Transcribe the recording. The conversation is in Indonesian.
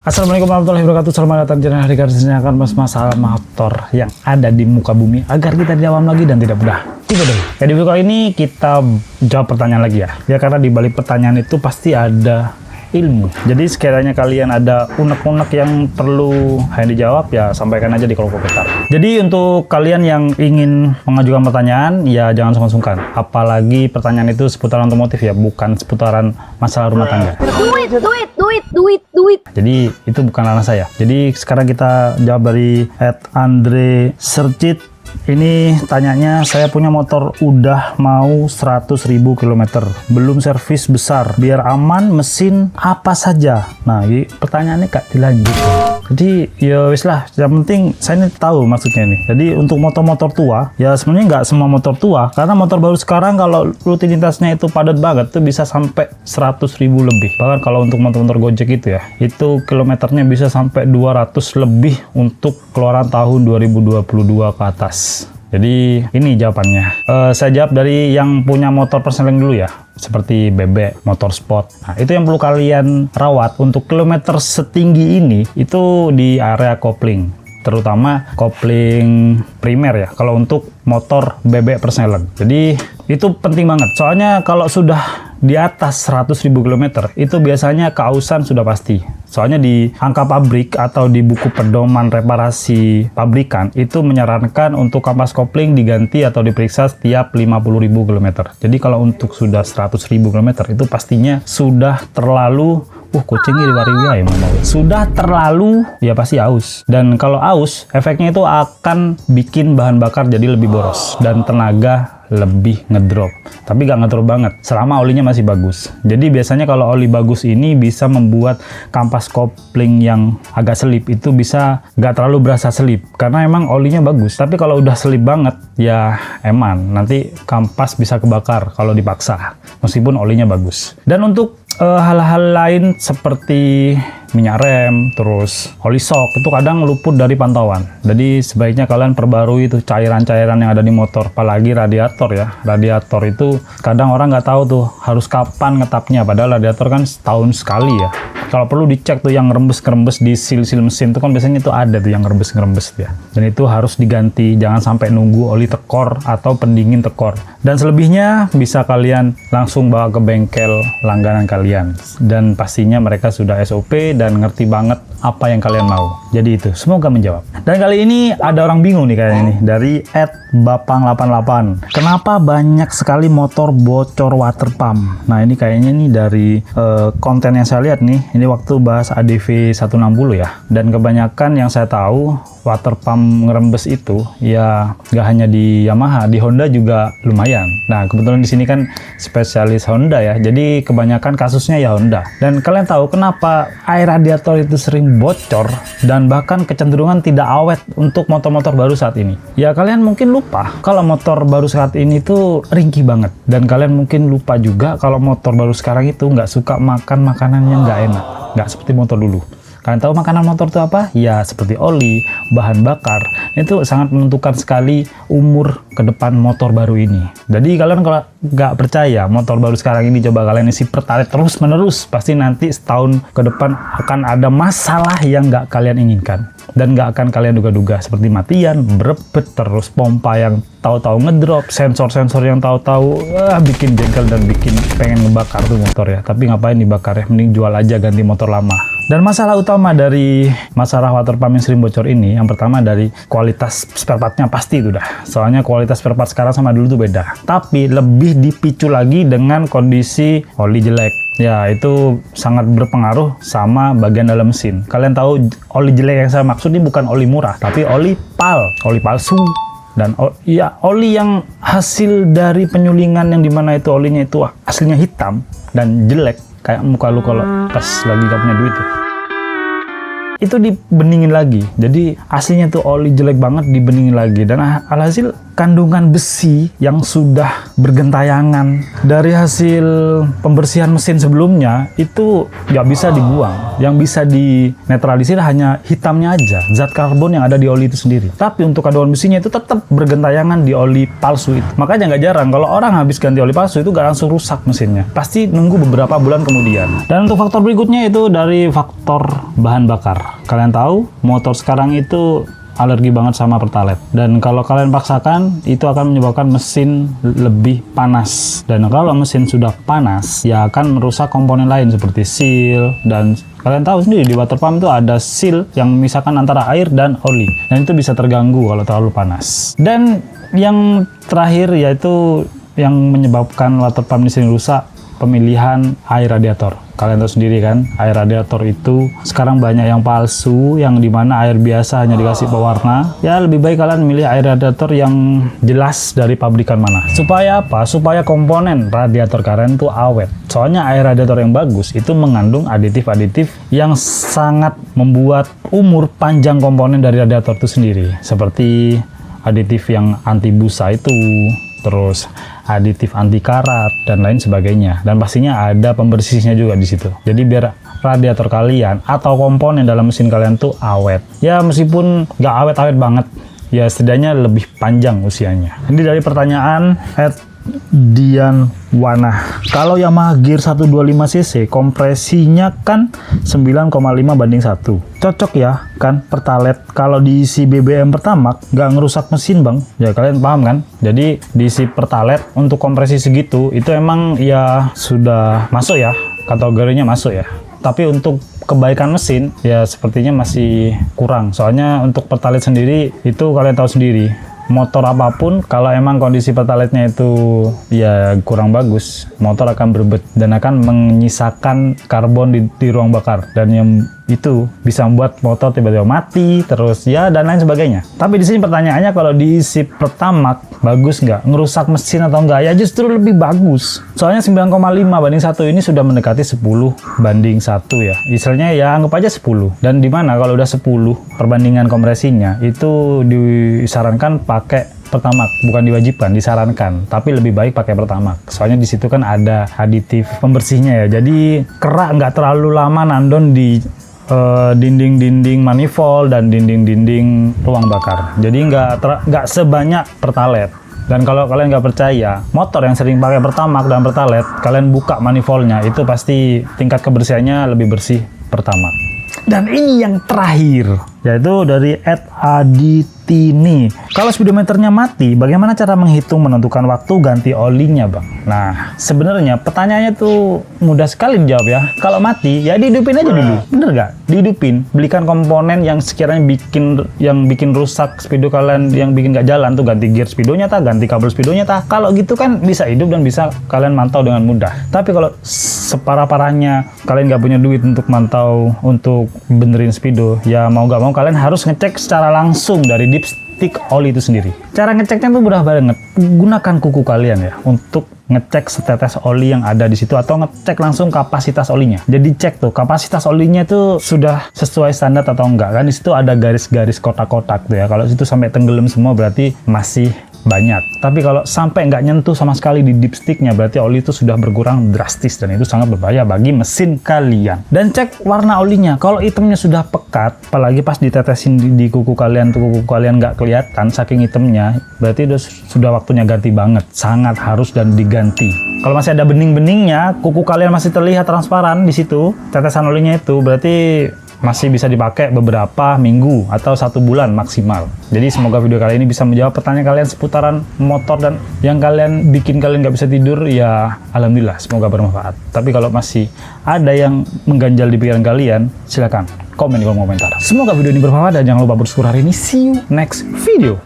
Assalamualaikum warahmatullahi wabarakatuh. Selamat datang di channel Hari Kartini akan membahas masalah motor yang ada di muka bumi agar kita tidak awam lagi dan tidak mudah tiba dulu. Ya, di video kali ini kita jawab pertanyaan lagi ya. Ya karena di balik pertanyaan itu pasti ada ilmu. Jadi sekiranya kalian ada unek-unek yang perlu hanya dijawab, ya sampaikan aja di kolom komentar. Jadi untuk kalian yang ingin mengajukan pertanyaan, ya jangan sungkan-sungkan. Apalagi pertanyaan itu seputaran otomotif ya, bukan seputaran masalah rumah tangga. Duit. Jadi itu bukan ranah saya. Jadi sekarang kita jawab dari @andre_sercit. Ini tanyanya, saya punya motor udah mau 100.000 km, belum servis besar, biar aman mesin apa saja. Nah, ini pertanyaannya gak dilanjut. Jadi ya wis lah, yang penting saya ini tahu maksudnya ini. Jadi untuk motor-motor tua, ya sebenarnya nggak semua motor tua, karena motor baru sekarang kalau rutinitasnya itu padat banget tuh bisa sampai 100.000 lebih. Bahkan kalau untuk motor-motor Gojek itu ya, itu kilometernya bisa sampai 200 lebih untuk keluaran tahun 2022 ke atas. Jadi ini jawabannya. Saya jawab dari yang punya motor persneling dulu ya, seperti bebek, motor sport. Nah, itu yang perlu kalian rawat untuk kilometer setinggi ini, itu di area kopling, terutama kopling primer ya, kalau untuk motor bebek persneling. Jadi itu penting banget, soalnya kalau sudah di atas 100.000 km itu biasanya keausan sudah pasti. Soalnya di angka pabrik atau di buku pedoman reparasi pabrikan itu menyarankan untuk kampas kopling diganti atau diperiksa setiap 50.000 km. Jadi kalau untuk sudah 100.000 km itu pastinya sudah terlalu kucingnya di waria ya mau. Sudah terlalu, ya pasti aus. Dan kalau aus, efeknya itu akan bikin bahan bakar jadi lebih boros dan tenaga lebih ngedrop. Tapi gak ngedrop banget selama olinya masih bagus. Jadi biasanya kalau oli bagus ini bisa membuat kampas kopling yang agak selip itu bisa gak terlalu berasa selip karena emang olinya bagus. Tapi kalau udah selip banget ya eman, nanti kampas bisa kebakar kalau dipaksa meskipun olinya bagus. Dan untuk hal-hal lain seperti minyak rem, terus oli shock itu kadang luput dari pantauan. Jadi sebaiknya kalian perbarui itu cairan-cairan yang ada di motor, apalagi radiator ya. Radiator itu kadang orang nggak tahu tuh harus kapan ngetapnya, padahal radiator kan setahun sekali ya. Kalau perlu dicek tuh yang ngerembes-ngerembes di sil-sil mesin tuh kan biasanya tuh ada tuh yang ngerembes-ngerembes ya. Dan itu harus diganti, jangan sampai nunggu oli tekor atau pendingin tekor. Dan selebihnya bisa kalian langsung bawa ke bengkel langganan kalian. Dan pastinya mereka sudah SOP dan ngerti banget apa yang kalian mau. Jadi itu, semoga menjawab. Dan kali ini ada orang bingung nih kayaknya nih, dari @bapang88. Kenapa banyak sekali motor bocor water pump? Nah ini kayaknya nih dari konten yang saya lihat nih, ini waktu bahas ADV 160 ya. Dan kebanyakan yang saya tahu water pump ngerembes itu ya nggak hanya di Yamaha, di Honda juga lumayan. Nah kebetulan di sini kan spesialis Honda ya, jadi kebanyakan kasusnya ya Honda. Dan kalian tahu kenapa air radiator itu sering bocor dan bahkan kecenderungan tidak awet untuk motor-motor baru saat ini? Ya kalian mungkin lupa kalau motor baru saat ini tuh ringkih banget, dan kalian mungkin lupa juga kalau motor baru sekarang itu nggak suka makan makanan yang nggak enak, nggak seperti motor dulu. Kalian tahu makanan motor itu apa? Ya seperti oli, bahan bakar. Itu sangat menentukan sekali umur ke depan motor baru ini. Jadi kalian kalau nggak percaya motor baru sekarang ini, coba kalian isi pertalite terus menerus, pasti nanti setahun ke depan akan ada masalah yang nggak kalian inginkan. Dan nggak akan kalian duga-duga, seperti matian, berebet, terus pompa yang tahu-tahu ngedrop, sensor-sensor yang tahu-tahu bikin jengkel dan bikin pengen ngebakar tuh motor ya. Tapi ngapain dibakar ya, mending jual aja, ganti motor lama. Dan masalah utama dari masalah water pump yang sering bocor ini, yang pertama dari kualitas spare partnya pasti itu dah. Soalnya kualitas spare part sekarang sama dulu tuh beda. Tapi lebih dipicu lagi dengan kondisi oli jelek. Ya itu sangat berpengaruh sama bagian dalam mesin. Kalian tahu oli jelek yang saya maksud ini bukan oli murah, tapi oli palsu. Dan oli yang hasil dari penyulingan yang dimana itu olinya itu aslinya hitam dan jelek, kayak muka lu kalau pas lagi gak punya duit tuh. itu dibeningin lagi. Jadi aslinya tuh oli jelek banget dibeningin lagi, dan alhasil kandungan besi yang sudah bergentayangan dari hasil pembersihan mesin sebelumnya itu nggak bisa dibuang. Yang bisa dinetralisir hanya hitamnya aja, zat karbon yang ada di oli itu sendiri. Tapi untuk kandungan besinya itu tetap bergentayangan di oli palsu itu. Makanya nggak jarang kalau orang habis ganti oli palsu itu nggak langsung rusak mesinnya, pasti nunggu beberapa bulan kemudian. Dan untuk faktor berikutnya itu dari faktor bahan bakar. Kalian tahu motor sekarang itu alergi banget sama pertalite, dan kalau kalian paksakan itu akan menyebabkan mesin lebih panas, dan kalau mesin sudah panas ya akan merusak komponen lain seperti seal, dan kalian tahu sendiri di water pump itu ada seal yang memisahkan antara air dan oli, dan itu bisa terganggu kalau terlalu panas. Dan yang terakhir yaitu yang menyebabkan water pump ini sering rusak, pemilihan air radiator. Kalian tahu sendiri kan, air radiator itu sekarang banyak yang palsu, yang dimana air biasa hanya dikasih pewarna. Ya lebih baik kalian milih air radiator yang jelas dari pabrikan mana. Supaya apa? Supaya komponen radiator kalian tuh awet. Soalnya air radiator yang bagus itu mengandung aditif-aditif yang sangat membuat umur panjang komponen dari radiator itu sendiri. Seperti aditif yang anti busa itu, terus aditif anti karat dan lain sebagainya, dan pastinya ada pembersihnya juga di situ. Jadi biar radiator kalian atau komponen dalam mesin kalian tuh awet. Ya meskipun nggak awet-awet banget, ya setidaknya lebih panjang usianya. Ini dari pertanyaan Dian Wana. Kalau Yamaha Gear 125cc kompresinya kan 9,5 banding 1. Cocok ya kan pertalite kalau diisi BBM Pertamax nggak ngerusak mesin bang. Ya kalian paham kan? Jadi diisi pertalite untuk kompresi segitu itu emang ya sudah masuk ya, kategorinya masuk ya. Tapi untuk kebaikan mesin ya sepertinya masih kurang. Soalnya untuk pertalite sendiri itu kalian tahu sendiri, motor apapun kalau emang kondisi pertalite-nya itu ya kurang bagus, motor akan berbet dan akan menyisakan karbon di ruang bakar, dan yang itu bisa membuat motor tiba-tiba mati terus ya, dan lain sebagainya. Tapi di sini pertanyaannya, kalau diisi Pertamax bagus nggak, ngerusak mesin atau enggak? Ya justru lebih bagus. Soalnya 9,5 banding 1 ini sudah mendekati 10 banding 1 ya. Istilahnya ya anggap aja 10. Dan dimana kalau udah 10 perbandingan kompresinya itu disarankan pakai Pertamax, bukan diwajibkan, disarankan. Tapi lebih baik pakai Pertamax. Soalnya di situ kan ada aditif pembersihnya ya. Jadi kerak nggak terlalu lama nandon di dinding-dinding manifold dan dinding-dinding ruang bakar. Jadi nggak sebanyak pertalite. Dan kalau kalian nggak percaya, motor yang sering pakai Pertamax dan pertalite, kalian buka manifoldnya, itu pasti tingkat kebersihannya lebih bersih Pertamax. Dan ini yang terakhir, yaitu dari @aditini. Kalau speedometernya mati, bagaimana cara menghitung menentukan waktu ganti olinya, Bang? Nah, sebenarnya pertanyaannya tuh mudah sekali dijawab ya. Kalau mati, ya dihidupin aja dulu. Bener nggak? Dihidupin. Belikan komponen yang sekiranya bikin rusak speedo kalian, yang bikin nggak jalan tuh, ganti gear speedonya tah, ganti kabel speedonya tah. Kalau gitu kan bisa hidup dan bisa kalian mantau dengan mudah. Tapi kalau separah-parahnya kalian nggak punya duit untuk mantau, untuk benerin speedo, ya mau nggak mau kalian harus ngecek secara langsung dari dipstick oli itu sendiri. Cara ngeceknya tuh mudah banget. Gunakan kuku kalian ya untuk ngecek setetes oli yang ada di situ, atau ngecek langsung kapasitas olinya. Jadi cek tuh kapasitas olinya tuh sudah sesuai standar atau enggak kan. Di situ ada garis-garis kotak-kotak tuh ya. Kalau situ sampai tenggelam semua berarti masih banyak. Tapi kalau sampai nggak nyentuh sama sekali di dipsticknya, berarti oli itu sudah berkurang drastis, dan itu sangat berbahaya bagi mesin kalian. Dan cek warna olinya. Kalau hitamnya sudah pekat, apalagi pas ditetesin di kuku kalian tuh, kuku kalian nggak kelihatan saking hitamnya, berarti sudah waktunya ganti banget. Sangat harus dan diganti. Kalau masih ada bening-beningnya, kuku kalian masih terlihat transparan di situ, tetesan olinya itu, berarti masih bisa dipakai beberapa minggu atau 1 bulan maksimal. Jadi semoga video kali ini bisa menjawab pertanyaan kalian seputaran motor dan yang kalian bikin kalian nggak bisa tidur. Ya alhamdulillah, semoga bermanfaat. Tapi kalau masih ada yang mengganjal di pikiran kalian, silakan komen di kolom komentar. Semoga video ini bermanfaat dan jangan lupa bersyukur hari ini. See you next video.